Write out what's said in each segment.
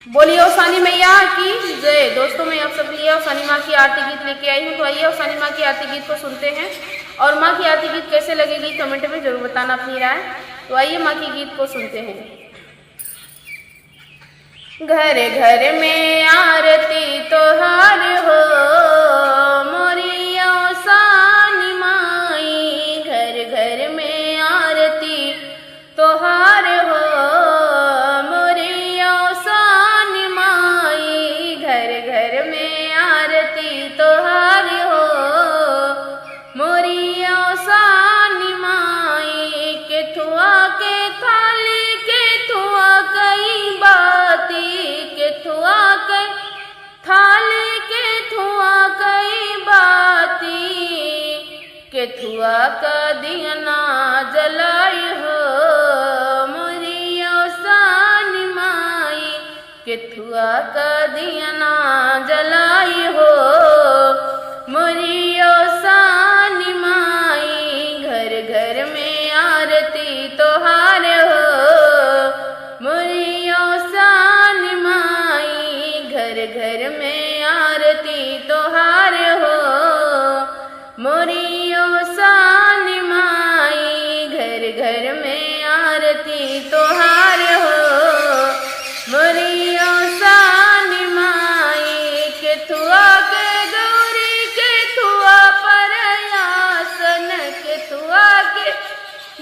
बोलिए औसानी मैया की जय। दोस्तों मैं आप सब लिए औसानी माँ की आरती गीत लेके आई हूँ। तो आइए औसानी माँ की आरती गीत को सुनते हैं और माँ की आरती गीत कैसे लगेगी कमेंट में जरूर बताना अपनी राय। तो आइए माँ की गीत को सुनते हैं। घर घर में आरती तोहार हो मोरी औसानी माई, घर घर में आरती तोहार हो मोरी औसानी माई, घर घर में आरती तोहार हो मोरी औसानी माई। के थुआ के थाली के थुआ कई बाती, के थुआ के थाली के थुआ कई बाती, के थुआ का दियना जलाई हो मोरी औसानी माई, के थुआ का दियना जलाई हो मोरी औसानी माई। घर घर में आरती तोहार हो मोरी औसानी माई, घर घर में आरती तोहार हो मोरी औसानी माई, घर घर में आरती तोहार हो मोरी औसानी माई। के थुआ के गौरी के थुआ पर आसन, के थुआ के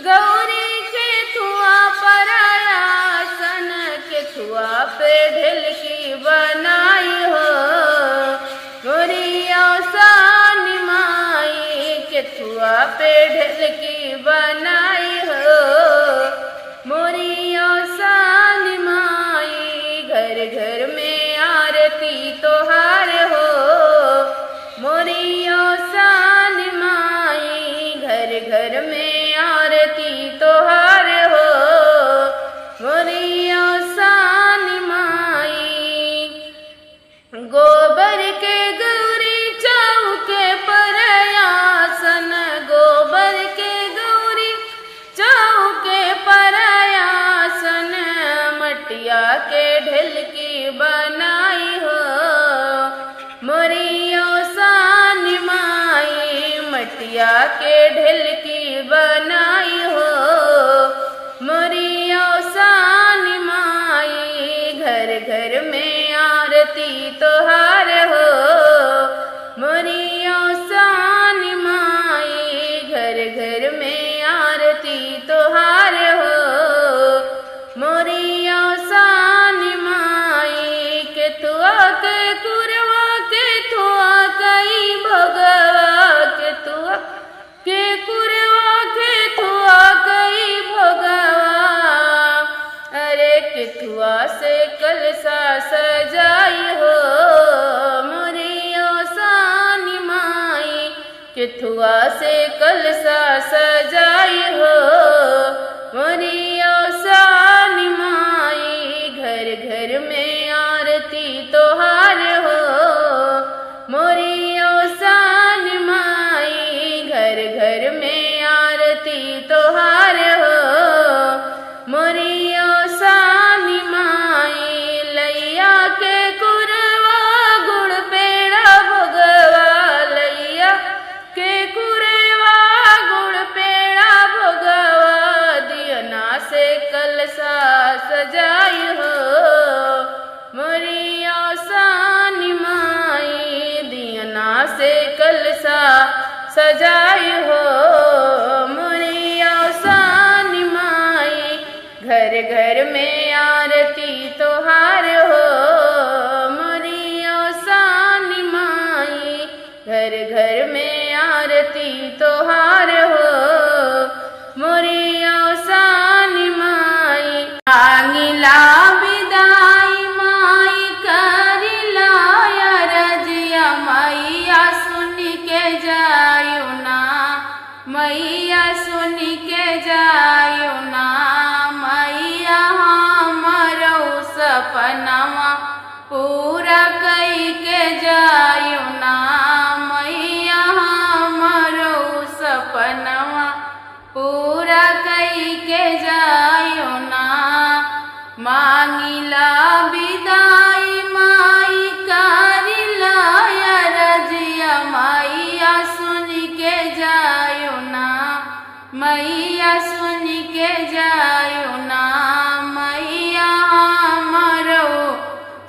गौरी के थुआ पर आसन, के थुआ पे ढिलकी बनाई हो मोरी औसानी माई, के थुआ पे ढिलकी बनाई हो मोरी औसानी माई। घर घर में आरती तोहार हो मोरी औसानी माई, घर घर में आरती तोहार हो मोरी औसानी माई। गोबर के गौरी चौके पर आसन, गोबर के गौरी चौके पर आसन, मटिया के ढिलकी बनाई हो मोरी औसानी माई, मटिया के ढिलकी बनाई हो मोरी औसानी माई। घर घर में आरती तोहार हो मोरी औसानी माई, घर घर में आरती तोहार हो मोरी औसानी माई। के थुआ के कुरवा के थुआ कई भोगवा, के थुआ के कुरवा के थुआ कई भोगवा, अरे के थुआ से कलसा सजाई हो मोरी औसानी माई, के थुआ से कलसा सजाई हो मोरी औसानी माई। घर घर में आरती तोहार हो मोरी औसानी माई, घर घर में आरती तोहार हो मोरी औसानी माई। लैया के कुरवा गुड़ पेड़ा भोगवा, लैया के कुरवा गुड़ पेड़ा भोगवा, दियना से कलसा सजाई हो मोरी औसानी माई, दियना से कलसा सजाई हो मोरी औसानी माई। घर घर में आरती तोहार हो मोरी औसानी माई, घर घर में आरती तोहार हो मोरी औसानी माई। मांगिला विदाई माई करिला रजिया, मैया सुन के जायो ना, मैया सुन के जायो ना, मैया हमरो सपनवा पूरा कई के जायो ना, मैया हमरो सपनवा पूरा कई के जायो ना। मांगिला विदा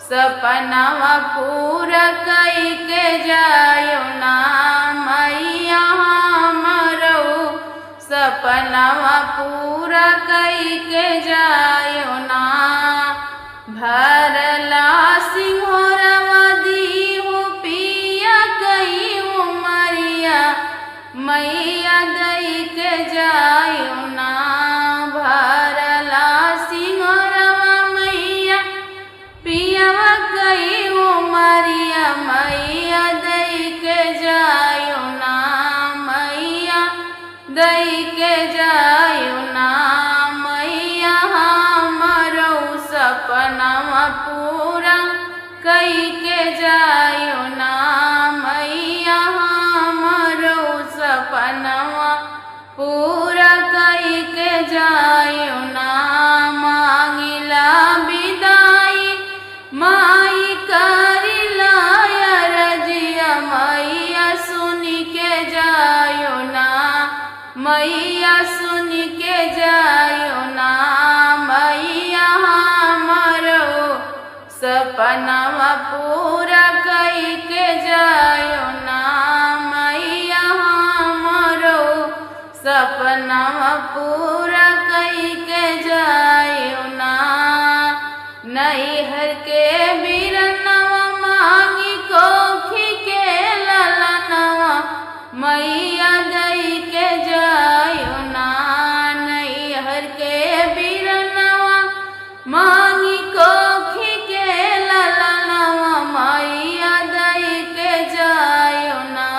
सपनावा पूरा कई के जायो ना मैया हमरो, सपनावा पूरा कई के जायो ना। भरला सिंहोरवा दीहु पिया कई उमरिया, मैया दई के जायो ना। भरला सिंहोरवा मैया पियावा कई उमरिया, मैया दई के जायो ना, मैया दई के जायो ना। मैया हमरो सपनावा पूरा कई के जायो ना, मैया हमरो सपनावा पूरा कई के जायो ना। मांगिला विदाई माई करिला रजिया, मैया सुनी के जायो ना, मैया सुनी के जायो ना। मैया हमरो सपनावा पूरा कई के जायो ना, मैया हमरो सपनावा पूरा कई के जायो ना। नैहर के बिरनवा मांगी कोखी के ललनवा, मैया दई के जायो ना। नैहर के बिरनवा मांगी कोखी के ललनवा, मैया दई के जायो ना,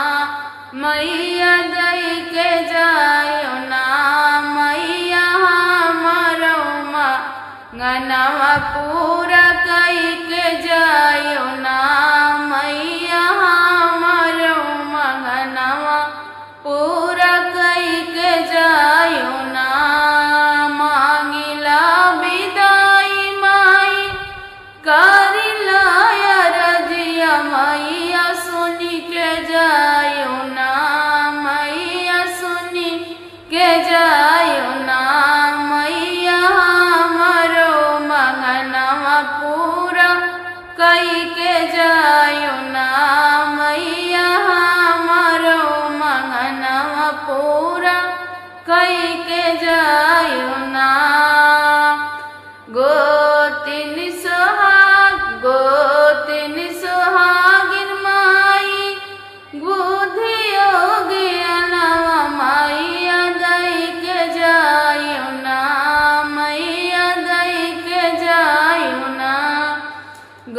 मैया दई के जायो ना। मैया हमरो मंगनवा पूरा कई के जायो ना, मैया हमरो मंगनवा पूरा कई के जायो ना। मांगिला विदाई माई करिला रजिया, मैया सुनी के जायो ना, मैया सुनी के जायो ना। मैया हमरो मंगनवा पूरा कई के जायो ना, मैया हमरो मंगनवा पूरा कई के जायो ना। गोतिन सोहागिन माई बुधियो ज्ञानवा, मैया दई के जायो ना, मैया दई के जायो ना।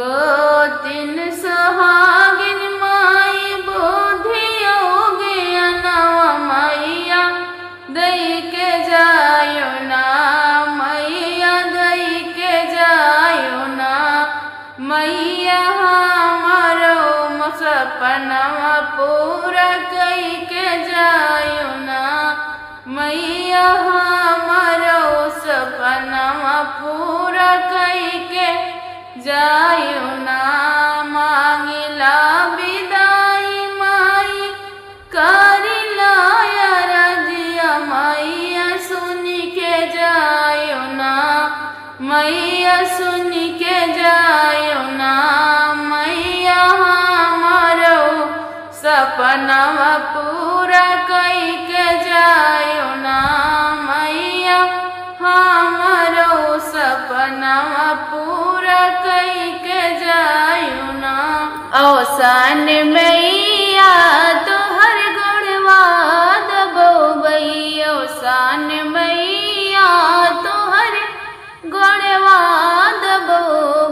गोतिन सोहागिन माई बुधियो ज्ञानवा, मैया दई के जायो ना, मैया दई के जायो ना। मैया हमरो सपनावा पूरा कई के जायो ना, मैया हमरो सपनावा पूरा कई के जायो ना। मांगिला विदाई माई करिला रजिया, मैया सुनी के जायो ना, मैया सुनी के जायो ना। मैया हमरो सपनावा पूरा कई के जायो ना, मैया हमरो सपनावा पूरा कई के जायो ना। अवसान मैया तोहर गुणवा दबो बई, अवसान मैया तोहर गुणवा दबो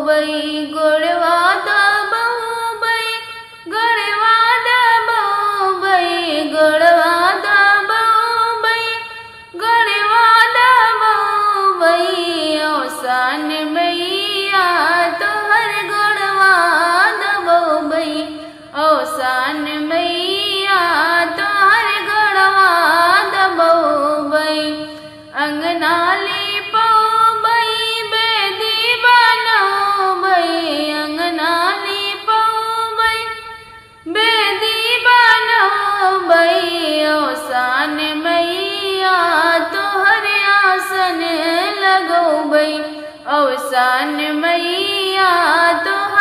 बई, गुणवा दबो बई, गुणवा दबो बई, गुणवा दबो बई, गुणवा दबो बई। अवसान मैया तोहर गुणवा दबो बई, अवसान मैया तोहर गुणवा दबो बई। अंगना लिपो बई बेदी बनो बई, अंगना लिपो बई बेदी बनो बई। अवसान मैया तोहर आसन लगो बई, अवसान मैया तोहर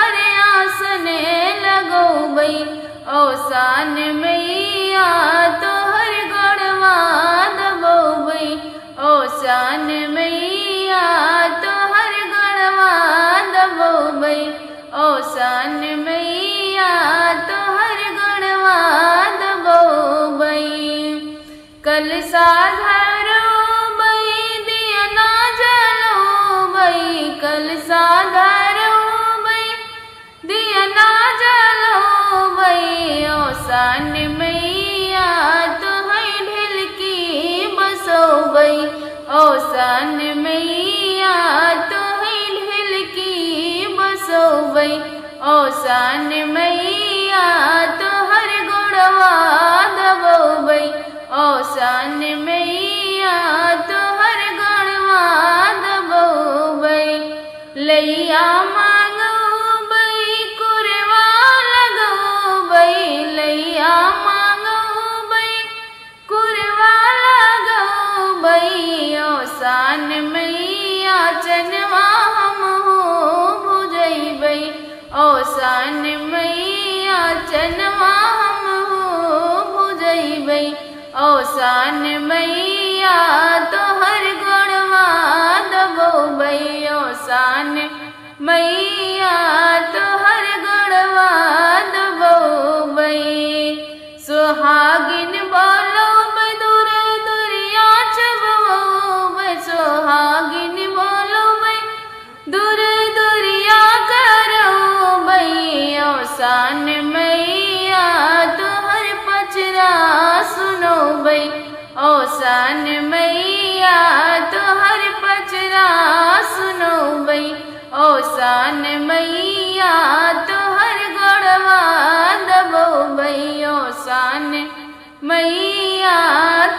औसान मैया तोहर गढ़वा दबोबै, औसान मैया तोहर गढ़वा दबोबै, औसान मैया तोहर गढ़वा दबोबै। कलसा धरोबै दिया ना जलोबै, कलसा धरोबै दिया ना जलोबै, औसान मैया तोहर ढिलकी बसोबै, औसान मैया तोहर ढिलकी बसोबै, औसान मैया तोहर गोड़वा दबोबै, औसान मैया तोहर गढ़वा दबोबै। लैया मांगोबै कुरवा लगोबै, लैया मांगोबै कुरवा लगोबै, औसान मैया चनवा हमहु भुजैबै, औसान मैया चनवा हमहु भुजैबै, औसान मैया तोहर गढ़वा दबोबै, औसान मैया तोहर गढ़वा दबोबै। सुहागिन बोलोबै दूर दूरिया चबोबै, सुहागिन बोलोबै दूर दूरिया करोबै, औसान मैया तोहर पचरा सुनोबै, औसान मैया तोहर पचरा सुनोबै, औसान मैया तोहर गढ़वा दबोबै, औसान मैया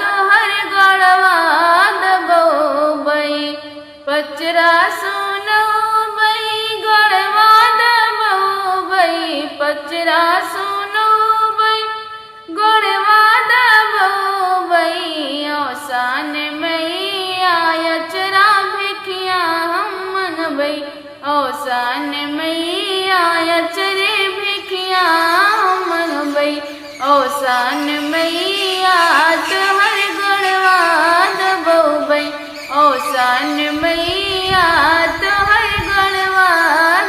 तोहर गढ़वा दबोबै। पचरा सुनोबै गढ़वा दबोबै, पचरा सुनोबै गढ़वा दबोबै, औसान मैया अचरा भिखिया हम मनबै, औसान मैया अचरे भिखिया हम मनबै, औसान मैया तोहर गढ़वा दबोबै, औसान मैया तोहर गढ़वा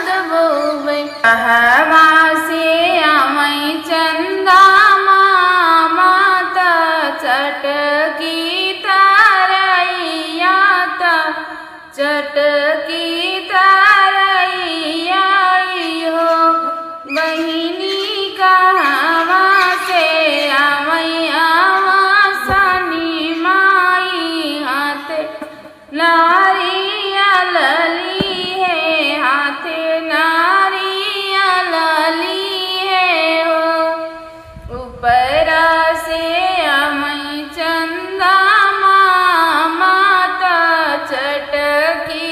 दबोबै। कहवा से आमै चंदा माता चटकी तारैया ता, चटकी तारैया हो बहिनी कहवा से आमै आवासनी माई हाथ नारियल ली है, हाथ नारियल ली है हो। ऊपरा से आमै चंदा माता चटकी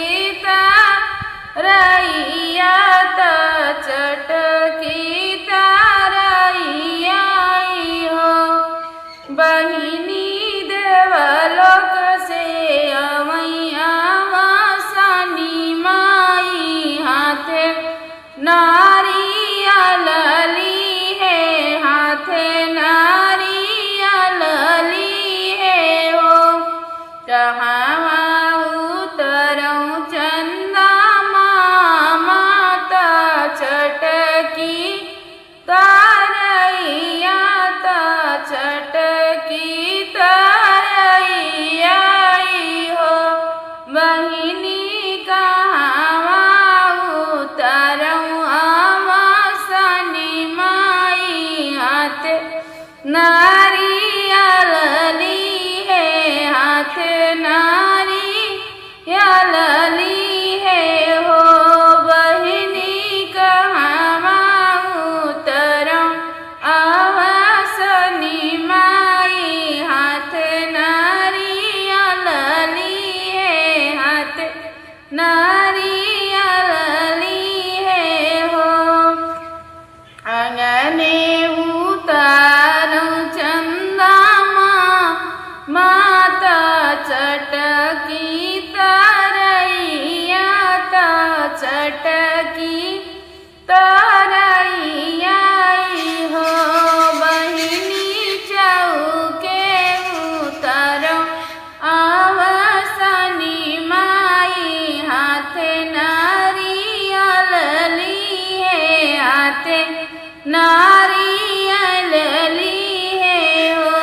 नारियल लीहे हो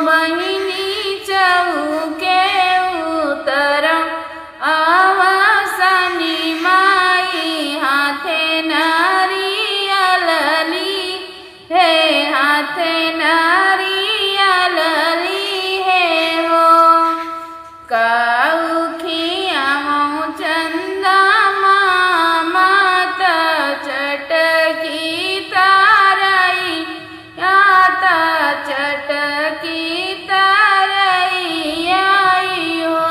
बहिनी चौके उतर आवासनी माई हाथे नारियल लीहे हाथे नारियल लीहे हो काउखिया चंदा माता चटकी तारई याता चटकी तारई आई हो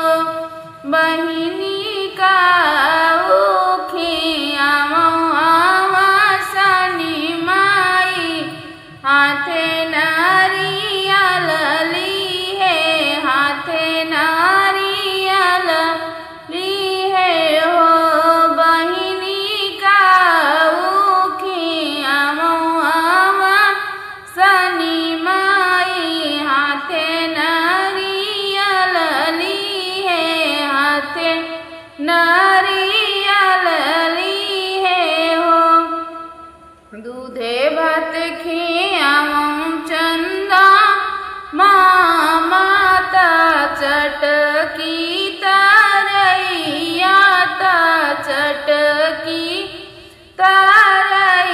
बहिनी काउखिया आवासनी माई हाथे नारियल लीहे हाथे नारियल लीहे हो बहिनी काउखिया आवासनी माई हाथे नारियल लीहे हाथे नारियल लीहे हो दूधे भात खियाऊं चंदा माता चटकी तारैयाता चटकी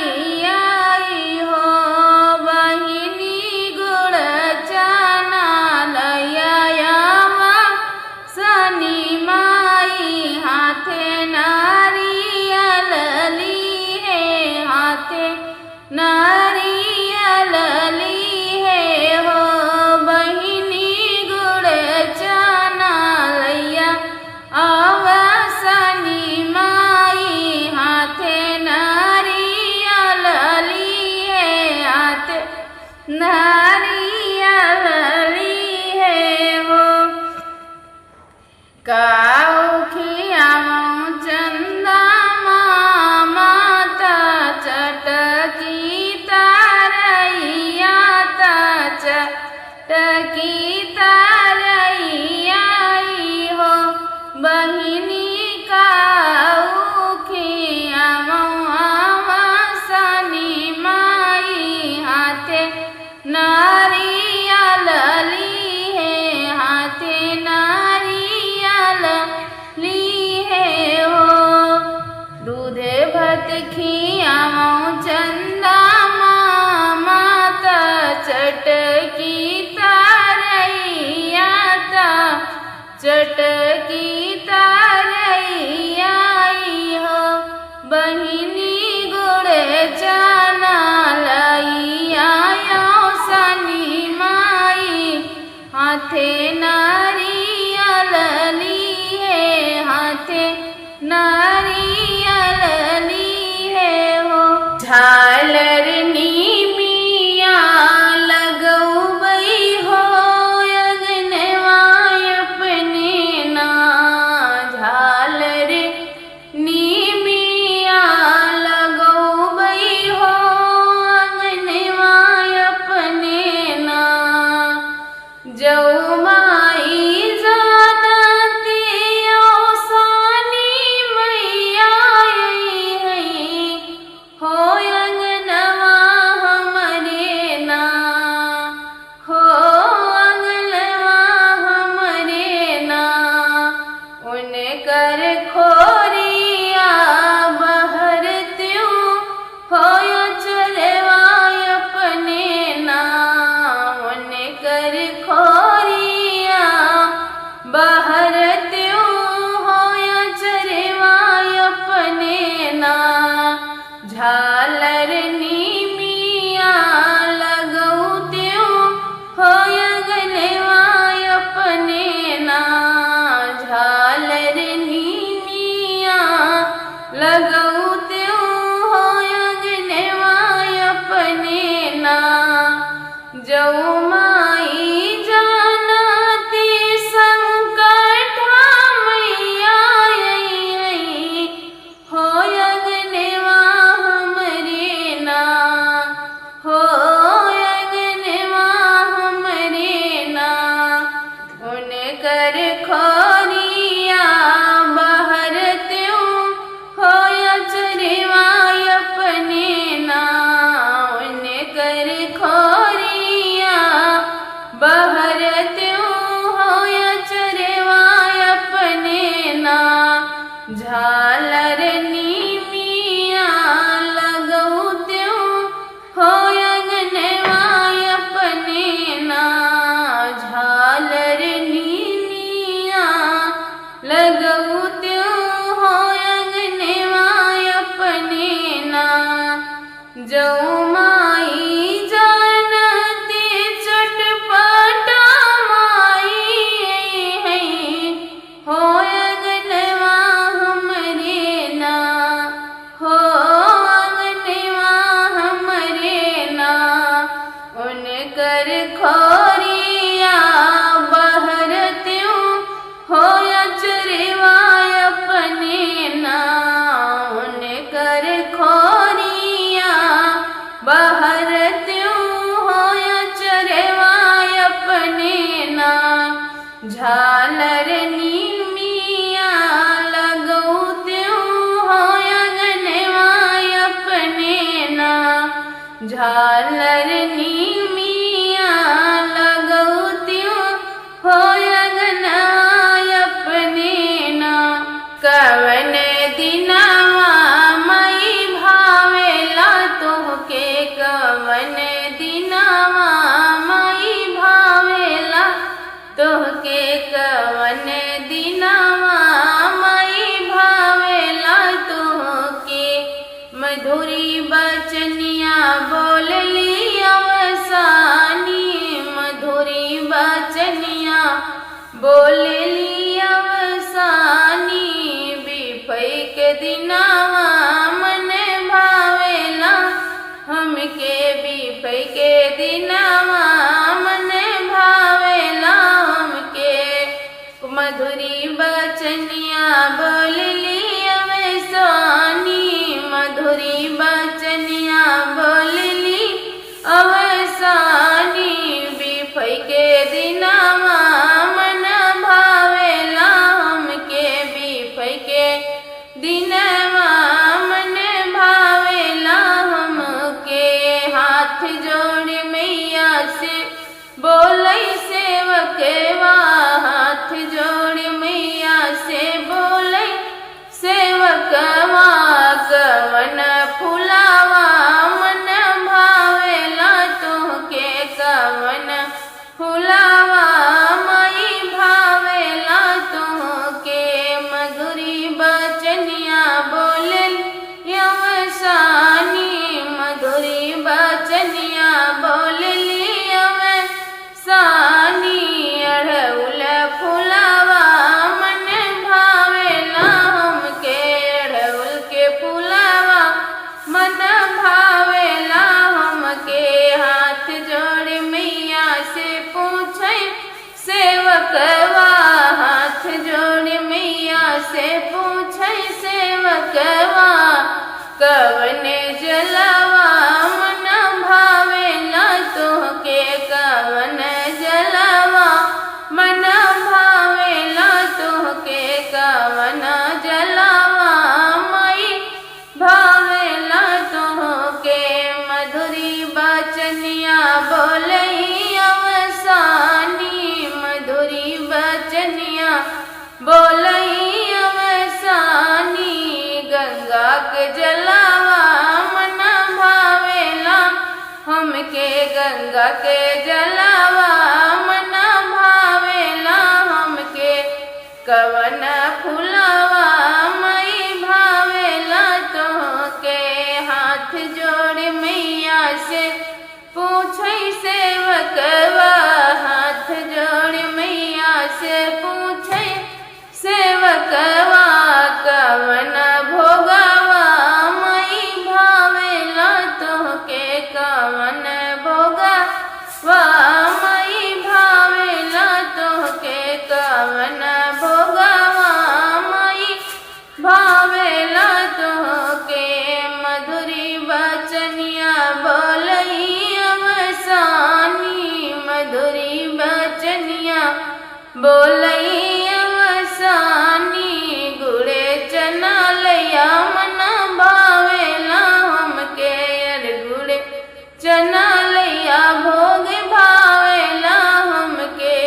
तारैयाई हो बहिनी गुड़ चना लयावा सनी माई हाथे नारियल लीहे हाथे नारियल लीहे हो बहिनी गुड़ चना लैया आवासनी माई हाथे नारियल लीहे हाथे नारियल लीहे हो काउखिया चंदा माता चटकी तारैयाता चटकी तारैयाई हो बहिनी काउखिया आवासनी माई हाथे नारियल लीहे हाथे नारियल लीहे हो दूधे भात खियाऊं चंदा माता चटकी तारैयाता चटकी तारैयाई हो बहिनी गुड़ चना लैया सनी माई हाथे नारियल लीहे हाथे नारियल लीहे हो झालर नीमिया लगौबई हो अगनवा अपने ना झालर नीमिया लगौबई हो अगनवा अपने ना जौमाई जानती ओसानी मैया हो अंगनवा हमरे ना हो अंगनवा हमरे ना उनकर खोरिया बहर त्यों हो चरवा अपने ना उनकर खोरिया बहर त्यों हो चरवा अपने ना झालर नीमिया लगऊ त्यों हो गलवा अपने ना झालर नीमिया लगऊ त्यों हो गलवा अपने ना जौमाई जानती संकट मैया हो अगनवा हम जो माई जानती चटपटा माई है, हो अगनवा हमरे ना, हो अगनवा हमरे ना, उनकर खोरिया बहरत्यूं हो अचरवा अपने ना, उनकर खोरिया बहरत्यूं हो अचरवा अपने ना, झालर नीमिया लगौत्यूं हो अगनवा अपने ना, झालर नीमिया लगौत्यूं हो अगनवा अपने ना, कवन दिनवा मई भावेला तोहके, कवन दिनवा मई भावेला तोहके, कवन दिनवा मई भावेला तोहके, मधुरी बचनिया बोलली अवसानी, मधुरी बचनिया बोलली अवसानी, बिफई के दिनवा मन भावेला हमके, बिफई के दिनवा मन भावेला हमके, मधुरी बचनिया बोलली अवसानी, मधुरी बचनिया बोलली अवसानी, बिफई के दिनवा मन भावेला हमके, बिफई के दिनवा मन भावेला हमके, हाथ जोड़ मैया से बोलई सेवकवा, हाथ जोड़ मैया से बोलई सेवकवा, कवन फुलावा मन भावेला तोहके, कवन फुलावा मई भावेला तोहके, मधुरी बचनिया बोलल अवसानी, मधुरी बचनिया बोलली अवसानी, अढ़उल फुलावा मन भावेला हमके, अढ़उल के फुलावा मन भावेला हमके, हाथ जोड़ मैया से पूछे सेवकवा, हाथ जोड़ मैया से पूछे सेवकवा, कवन जलवा मन भावेला तोहके, कवन जलवा मन भावेला तोहके, कवन जलवा मई भावेला तोहके, मधुरी बचनिया बोलई अवसानी, मधुरी बचनिया बोलई अवसानी, गंगा के जलवा मन भावेला हमके, गंगा के जलवा मन भावेला हमके, कवन फुलावा मई भावेला तोहके, हाथ जोड़ मैया से पूछई सेवकवा, हाथ जोड़ मैया से पूछई सेवकवा, कवन भोगवा मई भावेला तोहके, कवन भोगवा मई भावेला तोहके, कवन भोगवा मई भावेला तोहके, मधुरी बचनिया बोलई अवसानी, मधुरी बचनिया बोलई अवसानी, गुड़े चना लैया मन भावेला हमके, अर गुड़े चना लैया भोग भावेला हमके,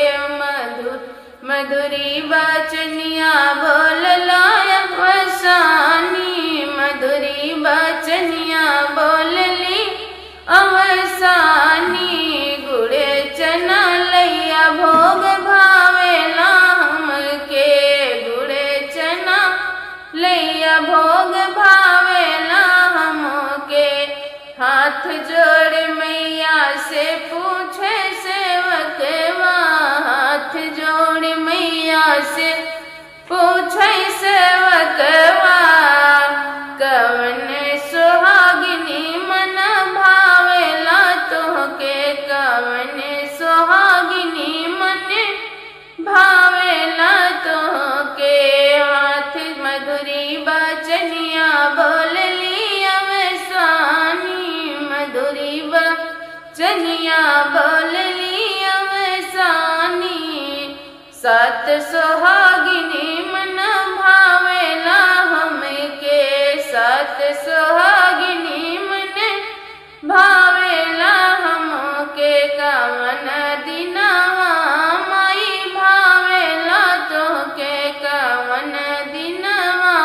मधुरी बचनिया बोलला अवसानी, मधुरी बचनिया बोलली अवसानी, गुड़े चना लैया भोग भावेला हाथ जोड़ मैया से पूछे सेवकवा, हाथ जोड़ मैया से पूछे सेवकवा, कवन सुहागिनी मन भावेला तोहके, कवन सुहागिनी मन भावेला तोहके। हाथ मधुरी बचनिया बोलली अवसानी, मधुरी बचनिया बोलली अवसानी, सात सुहागिनी मन भावेला हमके, सात सुहागिनी मन भावेला हमके। कवन दिनवा माई भावेला तोहके, कवन दिनवा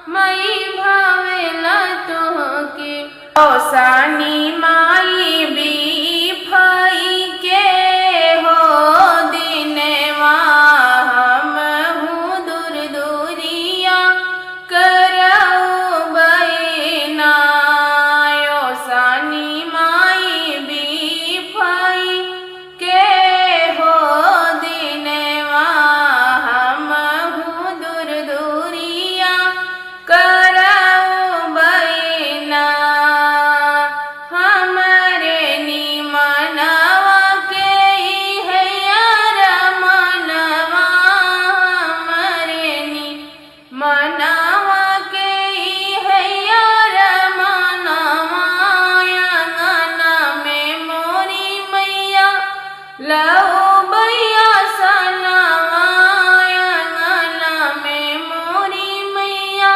माई भावेला तोहके। औसानी माई बीफाई के हो दिनवा, हमहू दूर दूरिया करऊ बैना। औसानी माई बीफाई के हो दिनवा, हमहू दूर दूरिया करऊ बैना। हमरे निमनवा के है यार मनवा, हमरे निमनवा के है यार मनवा। अंगना में मोरी मैया लऊ बैया सनवा, अंगना में मोरी मैया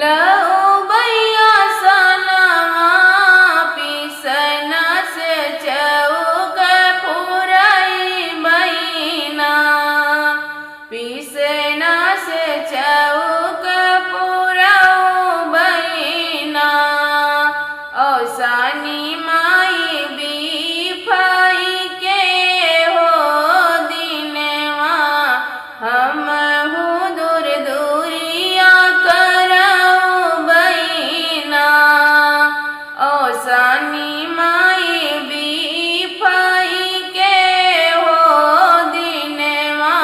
लऊ बैया सनवा। पिसना से चौक पुरई बैना, पिसना से चौक पुरऊ बैना। औसानी माई बीफाई के हो दिनवा, हमहू दूर दूरिया करऊ बैना। औसानी माई बीफाई के हो दिनवा,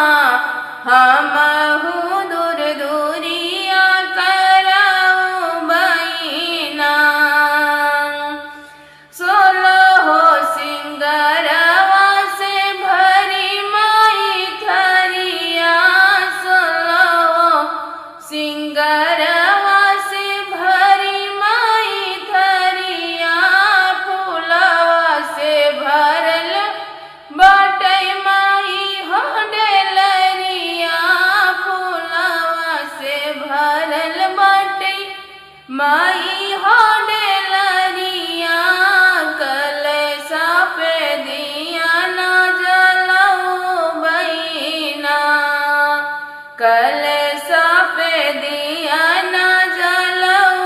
हमहू दूर दूरिया करऊ बैना। सोलहो सिंगरवा से भरी माई थरिया, सोलहो सिंगरवा से भरी माई थरिया। फूलवा से भरल बाटे माई हो डेलरिया, फूलवा से भरल बाटे माई हो डेलरिया। कलशा पे दिया ना जलऊ बैना, कलशा पे दिया ना जलऊ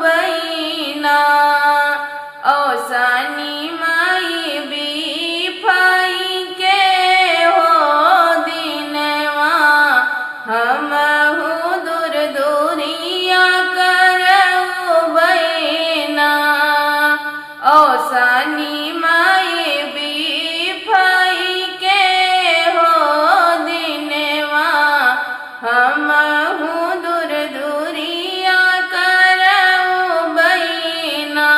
बैना। औसानी माई बीफाई के हो दिनवा, हमहू दूर दूरिया करऊ बैना। औसानी माई बीफाई के हो दिनवा, हमहू दूर दूरिया करऊ बैना।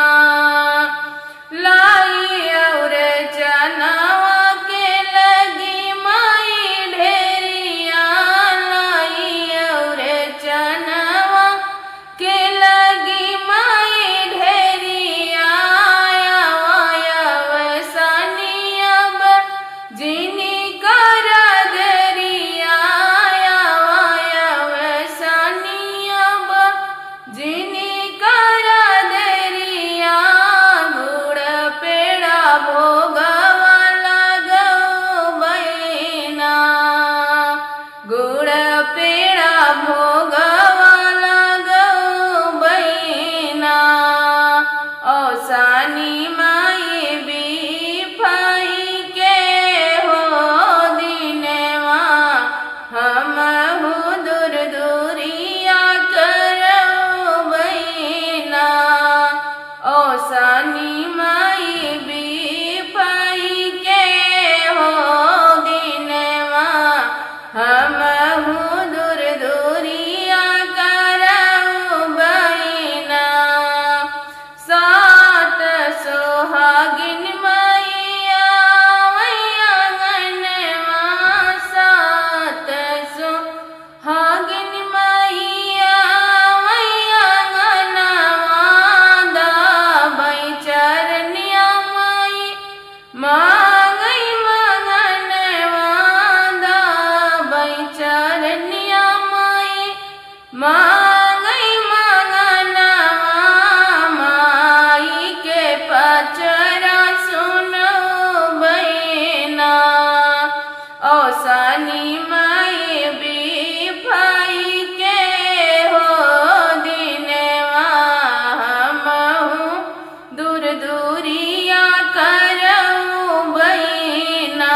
लाई और चनवा के लगी माई ढेरिया, लाई और चनवा के लगी माई ढेरिया। अवसानी अब जिनी कर दरिया, अवसानी अब जिनी कर दरिया। गुड़ पेड़ा भोगवा लगऊ बैना, गुड़ पेड़ा भोगवा लगऊ बैना। औसानी माई बीफाई के हो दिनवा, हमहू दूर दूरिया करऊ बैना। औसा सनी माई बिफई के हो दिनवा हमहु दूर दूरिया करऊ बहिना सात सोहागिन मैया मैया गनवा सात सोहागिन मैया मैया गनवा दाबई चरनिया माई मांगई मगनवा दाबई चरनिया माई मांगई मगनवा माई के पचरा सुनो बहिना ओ सनी माई बिफई के हो दिनवा हमहु दूर दूरिया करऊ बहिना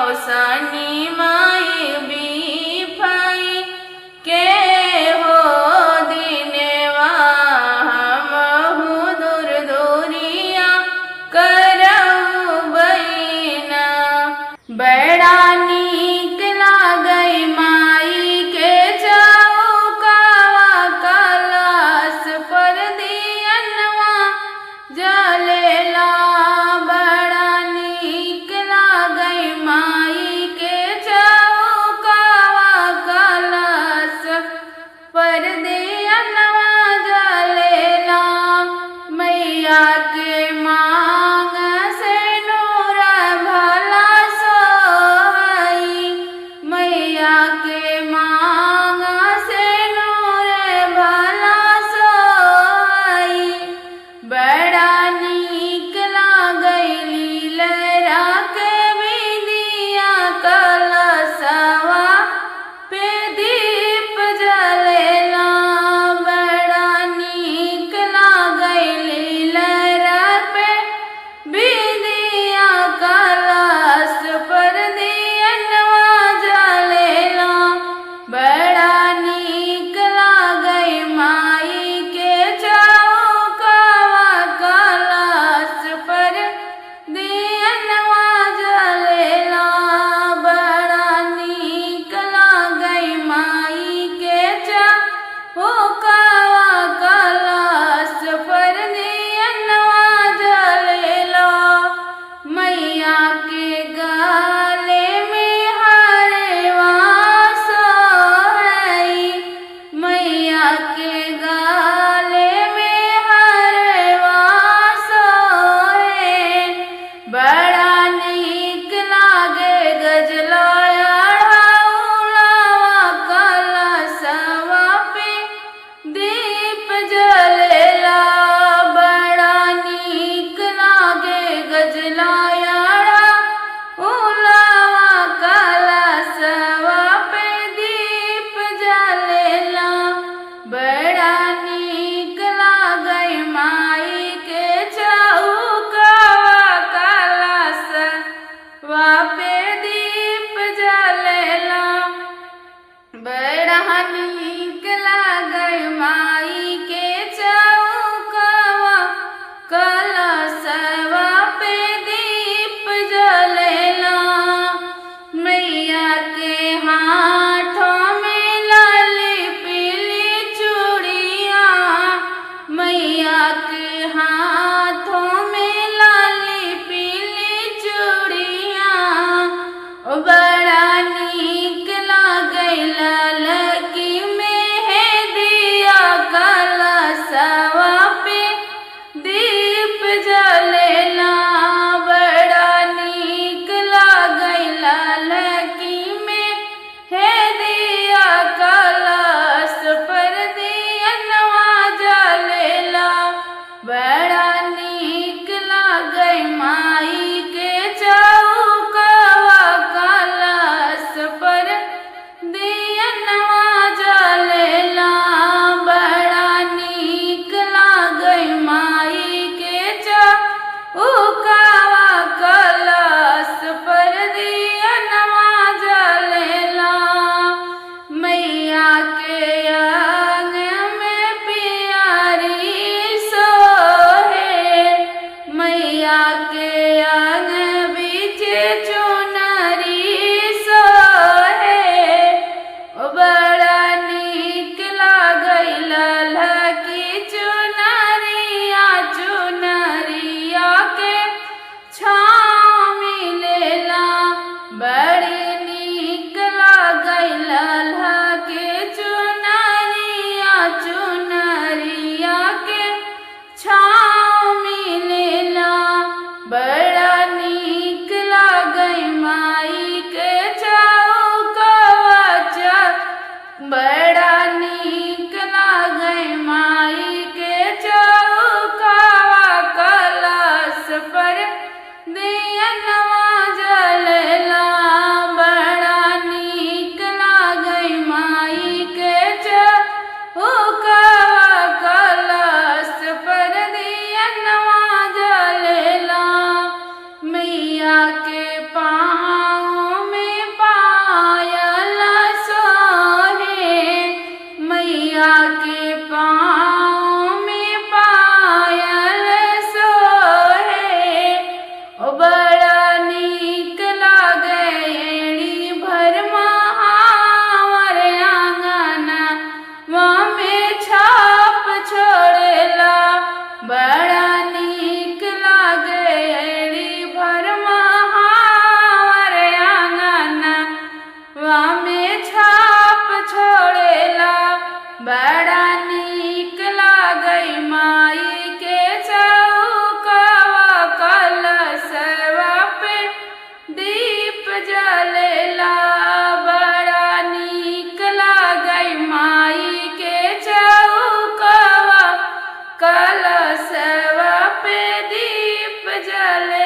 ओ सनी माई बिफई के हो दिनवा हमहु दूर दूरिया करऊ बहिना बड़ा नीक लागई माई के चौकावा कलश पर दियनवा जलेला बड़ा नीक लागई माई के चौकावा कलश पर दियनवा जलेला मैया के मांग से नूर भला सोहई मैया के मांग से नूर भला सोहई बड़ा नीक लागई लीलरा के बिंदिया कलशवा पे दीप जलेला बड़ा नीक लागई लीलरा पे बिंदिया कलश पर दियनवा जलेला बड़ा नीक लागई माई के चौकावा कलश पर दियनवा जलेला बड़ा नीक लागई माई के चौकावा कलश पर दियनवा जलेला मैया के गले में हरवा सोहई मैया के गले में हरवा सोहे बड़ा नीक लागे गजला अढ़ाउलावा कलशवा पे दीप जलेला बड़ा नीक लागे गजला अढ़ाउलावा कलशवा पे दीप जलेला बड़ा नीक लागई माई के चौकावा कलशवा पे दीप जलेला बड़ा नीक लागई माई के चौकावा कलशवा पे दीप जलेला मैया के हाथों में लाली पीली चूड़िया मैया के हाथों में लाली पीली चूड़िया बड़ा नीक लागई लाल की मेहंदिया कलशवा पे दीप जलेला बड़ा नीक लागई लाल की मेहंदिया कलश पर दियनवा जलेला बड़ा नीक लागई माई के चौकावा कलश पर दियनवा जलेला बड़ा नीक लागई माई के चौकावा कलश पर दियनवा जलेला मैया के आंगन में प्यारी सोहई लाल